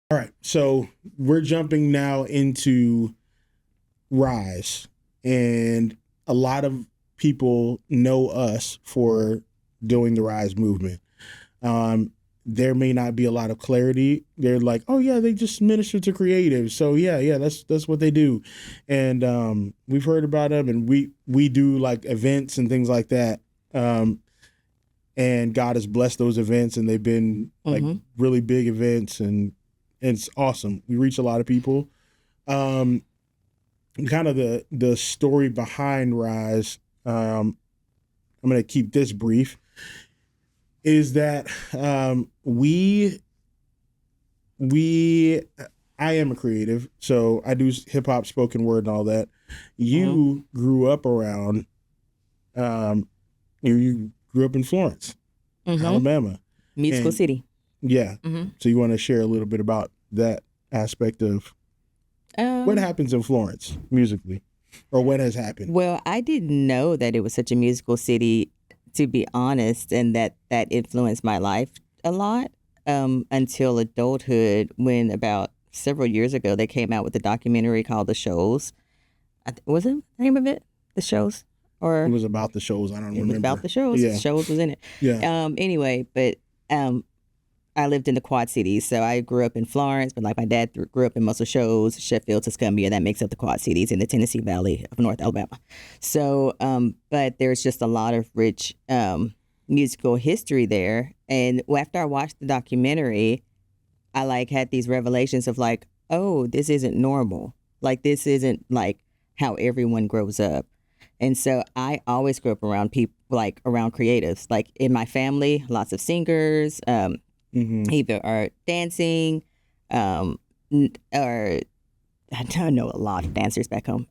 All right. So we're jumping now into Rise. And a lot of people know us for doing the Rise movement. Um, there may not be a lot of clarity. They're like, oh yeah, they just minister to creatives. So yeah, that's what they do. And we've heard about them, and we do like events and things like that. And God has blessed those events, and they've been like really big events, and it's awesome. We reach a lot of people. Um, Kind of the story behind Rise. I'm going to keep this brief. Is that we I am a creative, so I do hip hop, spoken word, and all that. You grew up around, you grew up in Florence, Alabama, Musical City. Yeah. So you want to share a little bit about that aspect of what happens in Florence musically, or what has happened? Well, I didn't know that it was such a musical city, to be honest, and that influenced my life a lot until adulthood, when about several years ago they came out with a documentary called The Shows. Was it the name of it? The Shows? Or It was about the shows. I don't remember. it was about the shows. Yeah. Shows was in it. Yeah. Anyway, but I lived in the Quad Cities, so I grew up in Florence, but like my dad grew up in Muscle Shoals, Sheffield, Tuscumbia. That makes up the Quad Cities in the Tennessee Valley of North Alabama. So, but there's just a lot of rich musical history there. And after I watched the documentary, I like had these revelations of like, oh, this isn't normal. Like this isn't like how everyone grows up. And so I always grew up around people, like around creatives. Like in my family, lots of singers, either are dancing, or I don't know a lot of dancers back home,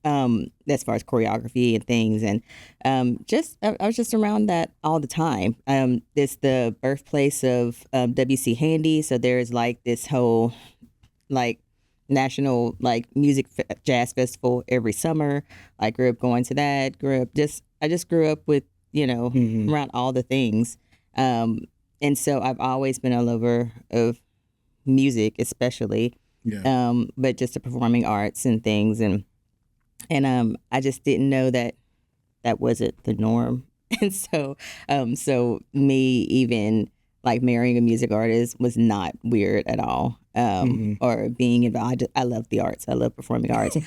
as far as choreography and things. And I was just around that all the time. It's the birthplace of W.C. Handy. So there's like this whole like national like jazz festival every summer. I grew up going to that. I just grew up with, around all the things. And so I've always been a lover of music, especially, but just the performing arts and things. And I just didn't know that wasn't the norm. And so me even like marrying a music artist was not weird at all. Or being involved. I love the arts. I love performing arts.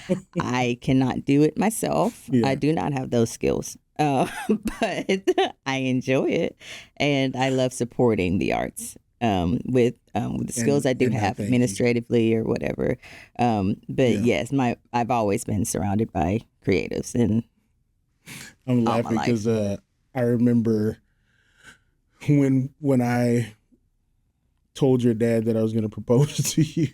I cannot do it myself. Yeah. I do not have those skills. But I enjoy it, and I love supporting the arts with the skills I do have administratively or whatever. But yes, I've always been surrounded by creatives, and I'm laughing because I remember when I told your dad that I was going to propose to you,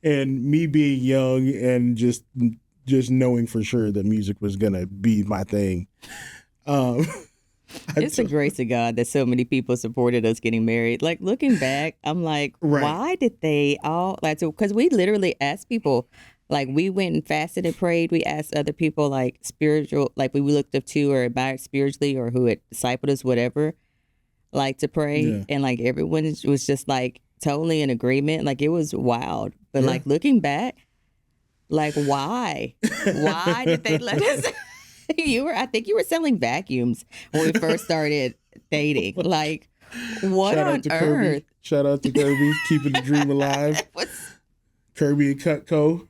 and me being young and just knowing for sure that music was going to be my thing. It's the grace of God that so many people supported us getting married. Like looking back, I'm like, why did they all like? So because we literally asked people. Like we went and fasted and prayed. We asked other people like spiritual, like we looked up to or admired spiritually or who had discipled us, whatever, like to pray. Yeah. And like everyone was just like totally in agreement. Like it was wild. But like looking back, like why? Why did they let us? I think you were selling vacuums when we first started dating. Like what on earth? Kirby. Shout out to Kirby, keeping the dream alive. Kirby and Cutco.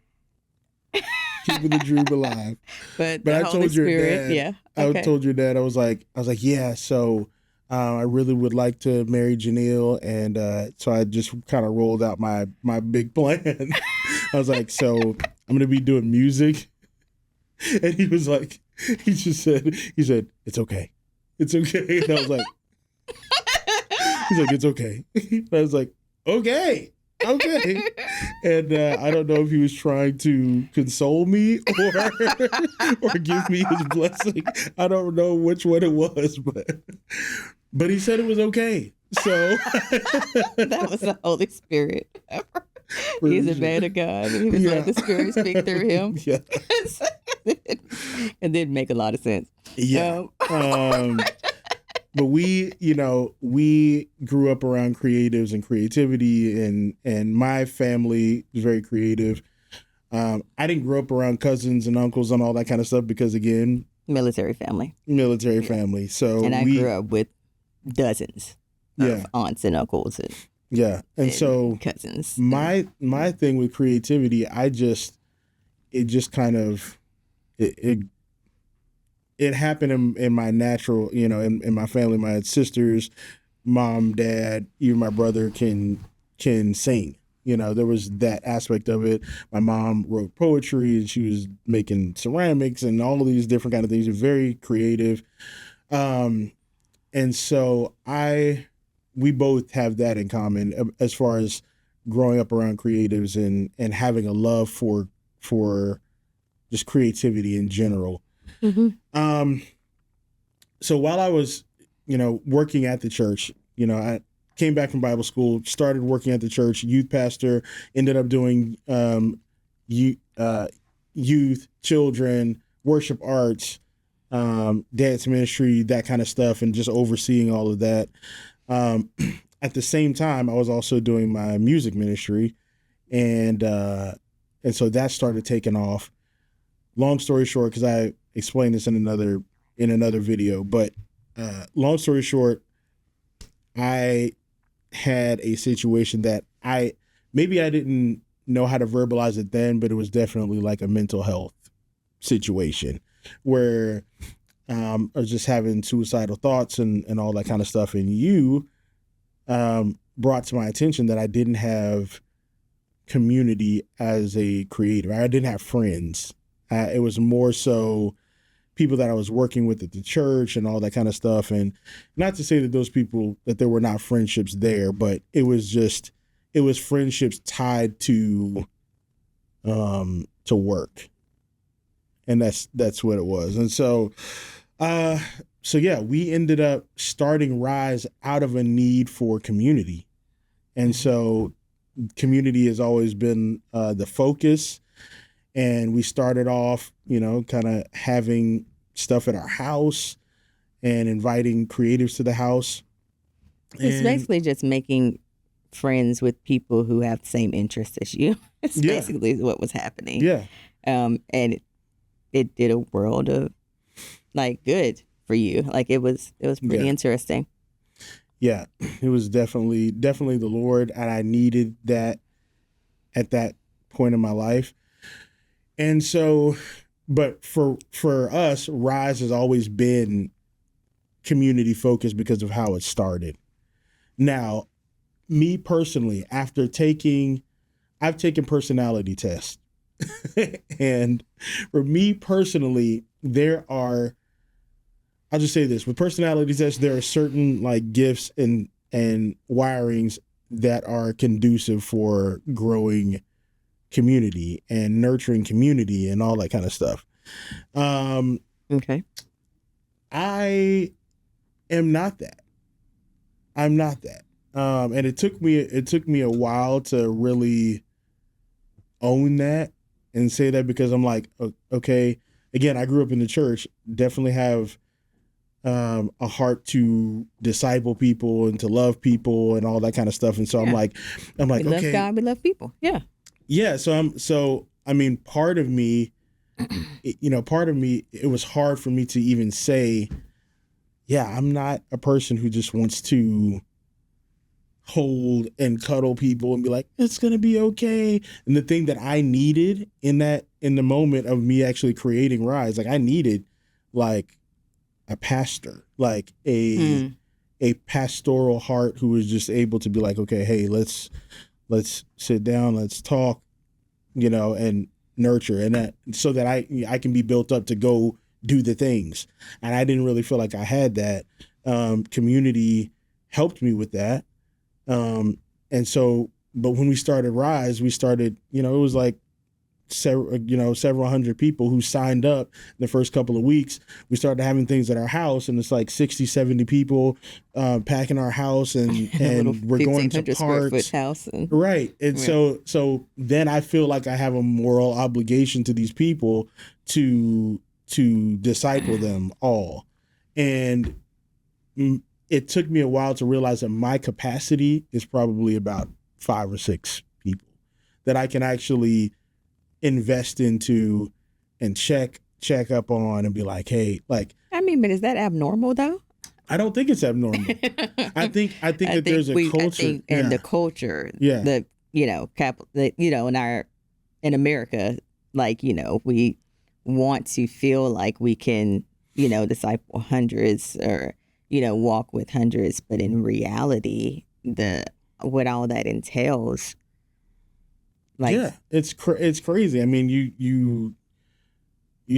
Keeping the dream alive. But I told your dad, I told your dad, I was like, yeah, so I really would like to marry Janelle, and so I just kind of rolled out my big plan. I was like, so I'm gonna be doing music, and he was like, he said, it's okay, and I was like, he's like, it's okay. And I was like, okay. And I don't know if he was trying to console me or give me his blessing. I don't know which one it was, but he said it was okay. So that was the Holy Spirit. He's a man of God. He was letting the Spirit speak through him. Yeah. It did make a lot of sense. Yeah. but we grew up around creatives and creativity, and my family was very creative. I didn't grow up around cousins and uncles and all that kind of stuff because, again, Military family. military family. So And I grew up with dozens yeah, of aunts and uncles yeah, and so cousins. my thing with creativity, it just kind of it happened in my natural, in my family. My sisters, mom, dad, even my brother can sing. There was that aspect of it. My mom wrote poetry, and she was making ceramics and all of these different kind of things. Very creative. And so we both have that in common, as far as growing up around creatives and having a love for just creativity in general. Mm-hmm. So while I was, working at the church, I came back from Bible school, started working at the church, youth pastor, ended up doing youth, children, worship arts, dance ministry, that kind of stuff, and just overseeing all of that. At the same time, I was also doing my music ministry, and so that started taking off. Long story short, because I explained this in another video, but long story short, I had a situation that I didn't know how to verbalize it then, but it was definitely like a mental health situation where I was just having suicidal thoughts and all that kind of stuff. And you brought to my attention that I didn't have community as a creator. I didn't have friends. It was more so people that I was working with at the church and all that kind of stuff. And not to say that that there were not friendships there, but it was friendships tied to work. And that's what it was. And so yeah, we ended up starting Rise out of a need for community. And so community has always been the focus. And we started off, kind of having stuff at our house and inviting creatives to the house. It's basically just making friends with people who have the same interests as you. It's basically what was happening. Yeah. And it did a world of good for you. It was pretty interesting. Yeah, it was definitely the Lord, and I needed that at that point in my life. And so, but for us, Rise has always been community focused because of how it started. Now, me personally, I've taken personality tests. And for me personally, I'll just say this, with personality tests, there are certain gifts and wirings that are conducive for growing community and nurturing community and all that kind of stuff. Okay. I am not that. I'm not that. And it took me a while to really own that and say that, because I'm like, okay, again, I grew up in the church, definitely have a heart to disciple people and to love people and all that kind of stuff. And so I'm like, we okay, love God, we love people. Yeah. Yeah. So part of me, it was hard for me to even say, yeah, I'm not a person who just wants to hold and cuddle people and be like, it's going to be okay. And the thing that I needed in the moment of me actually creating Rise, I needed a pastor, a pastoral heart who was just able to be like, okay, hey, let's sit down, let's talk, and nurture, and that, so that I can be built up to go do the things. And I didn't really feel like I had that. Community helped me with that. And so, but when we started Rise, we started, it was several hundred people who signed up the first couple of weeks. We started having things at our house, and it's 60, 70 people packing our house, and we're going to parks. Square foot house. Right. And so then I feel like I have a moral obligation to these people to disciple them all. And it took me a while to realize that my capacity is probably about 5 or 6 people that I can actually invest into and check up on and be like, hey, like, I mean, but is that abnormal though? I don't think it's abnormal. I think that there's a culture. I think in the culture, Yeah. the in America, like, we want to feel like we can, disciple hundreds or, walk with hundreds, but in reality, what all that entails, like, yeah, it's crazy. I mean, you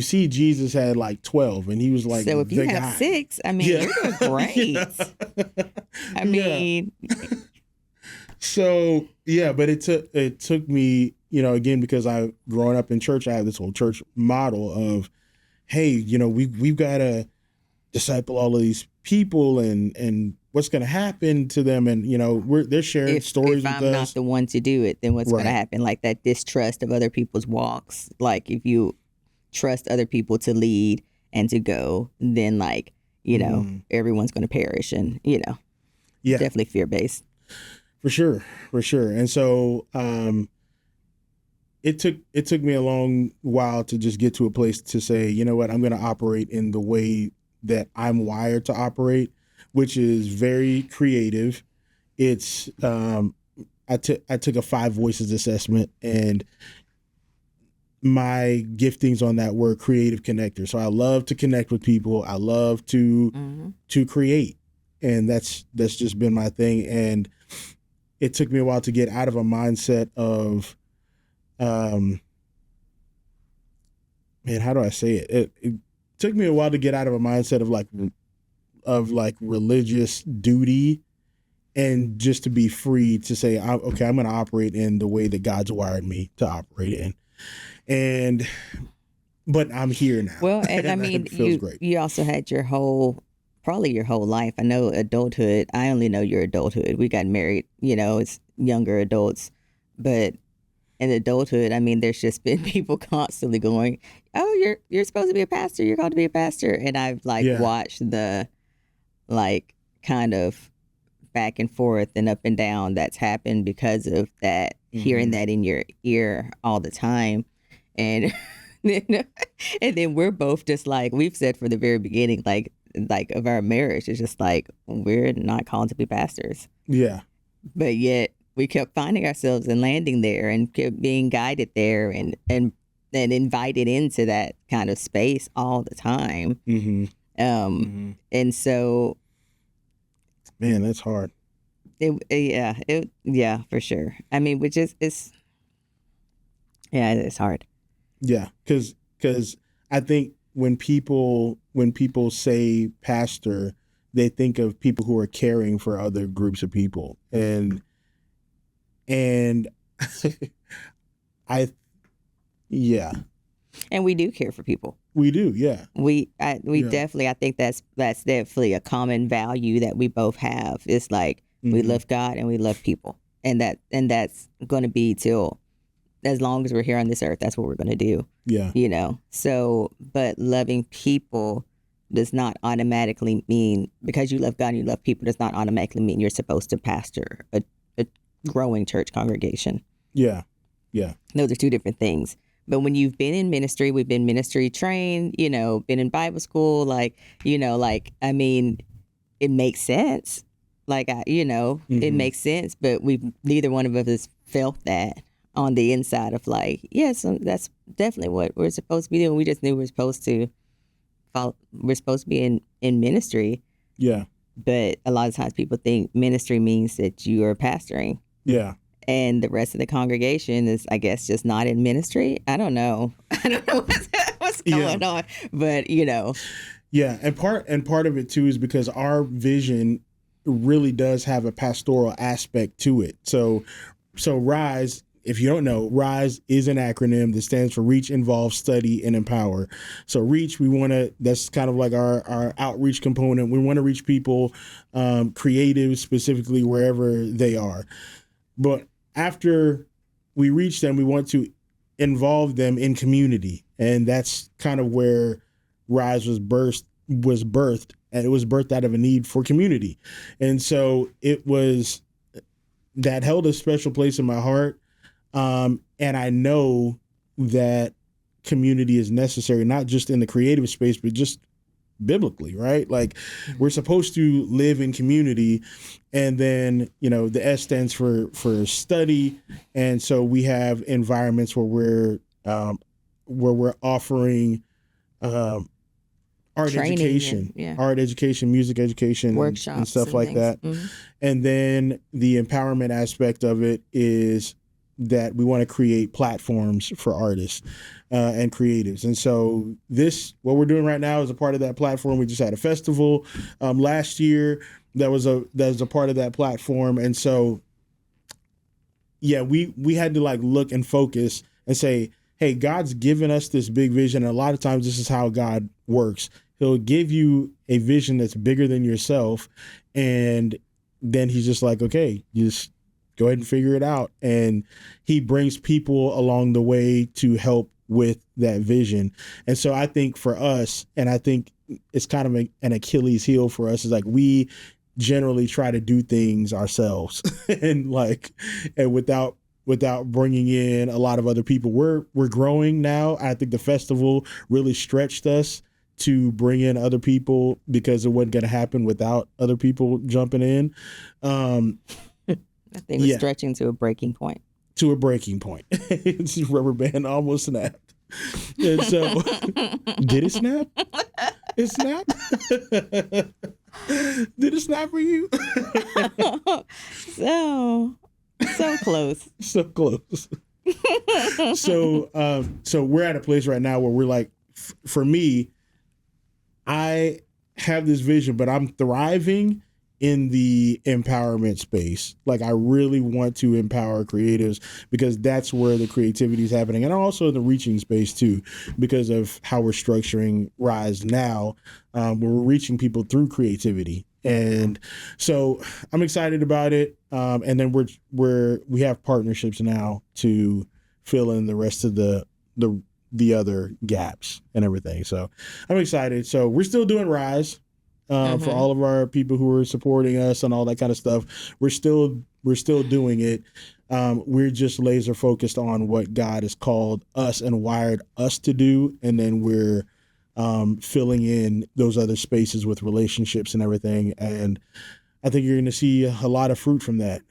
see Jesus had like 12 and he was like, so if you have guy. 6, I mean, Yeah. you're doing great. Yeah. I mean, so yeah, but it took me, again, because I growing up in church, I have this whole church model of, hey, we've got to disciple all of these people and what's going to happen to them, and they're sharing stories with us. If I'm not the one to do it, then what's going to happen? Like that distrust of other people's walks. Like if you trust other people to lead and to go, then like, everyone's going to perish, and definitely fear-based. For sure. And so it took me a long while to just get to a place to say, you know what, I'm going to operate in the way that I'm wired to operate, which is very creative. It's I took a 5 voices assessment, and my giftings on that were creative connector. So I love to connect with people. I love to create, and that's just been my thing. And it took me a while to get out of a mindset of, man, how do I say it? It took me a while to get out of a mindset of religious duty, and just to be free to say, okay, I'm going to operate in the way that God's wired me to operate in. But I'm here now. Well, and I mean, it feels great. You also had probably your whole life. I know adulthood. I only know your adulthood. We got married, it's younger adults, but in adulthood, I mean, there's just been people constantly going, "Oh, you're supposed to be a pastor. You're called to be a pastor." And I've watched the kind of back and forth and up and down that's happened because of that, hearing that in your ear all the time, and then we're both just like we've said from the very beginning, like of our marriage, it's just like we're not called to be pastors. Yeah, but yet we kept finding ourselves and landing there and kept being guided there and invited into that kind of space all the time. And so, man, that's hard. Yeah, for sure. I mean, it's hard. Yeah, because I think when people say pastor, they think of people who are caring for other groups of people, and and we do care for people. We do, yeah. We definitely, I think that's definitely a common value that we both have. It's like we love God and we love people, and that's going to be till as long as we're here on this earth. That's what we're going to do. Yeah. So, but loving people does not automatically mean, because you love God and you love people, does not automatically mean you're supposed to pastor a growing church congregation. Yeah. Those are two different things. But when you've been in ministry, we've been ministry trained, been in Bible school, I mean, it makes sense. It makes sense, but neither one of us has felt that on the inside of yes, that's definitely what we're supposed to be doing. We just knew we're supposed to follow, we're supposed to be in ministry. Yeah. But a lot of times people think ministry means that you are pastoring. Yeah. And the rest of the congregation is, I guess, just not in ministry. I don't know. What's going on, but Yeah, and part of it too is because our vision really does have a pastoral aspect to it. So RISE, if you don't know, RISE is an acronym that stands for Reach, Involve, Study, and Empower. So Reach, that's kind of like our outreach component. We want to reach people, creative specifically, wherever they are. But after we reach them, we want to involve them in community. And that's kind of where RISE was birthed and it was birthed out of a need for community. And so that held a special place in my heart. And I know that community is necessary, not just in the creative space, but just biblically, right? Like we're supposed to live in community. And then, the S stands for study. And so we have environments where we're offering art Training education, music education, workshops and stuff like things. that. Mm-hmm. And then the empowerment aspect of it is that we want to create platforms for artists and creatives. And so what we're doing right now is a part of that platform. We just had a festival last year that was a part of that platform. And so, yeah, we had to like look and focus and say, hey, God's given us this big vision. And a lot of times this is how God works. He'll give you a vision that's bigger than yourself. And then he's just like, okay, you just go ahead and figure it out. And he brings people along the way to help with that vision. And so I think for us, and I think it's kind of an Achilles heel for us, is like we generally try to do things ourselves and without bringing in a lot of other people. We're growing now. I think the festival really stretched us to bring in other people because it wasn't going to happen without other people jumping in. I think we're stretching to a breaking point. This rubber band almost snapped. And so, did it snap? It snapped? Did it snap for you? So close. So close. So we're at a place right now where we're like, for me, I have this vision, but I'm thriving in the empowerment space. Like I really want to empower creatives because that's where the creativity is happening. And also in the reaching space too, because of how we're structuring Rise now, where we're reaching people through creativity. And so I'm excited about it. And then we have partnerships now to fill in the rest of the other gaps and everything. So I'm excited. So we're still doing Rise. For all of our people who are supporting us and all that kind of stuff, we're still doing it. We're just laser focused on what God has called us and wired us to do, and then we're filling in those other spaces with relationships and everything. And I think you're going to see a lot of fruit from that.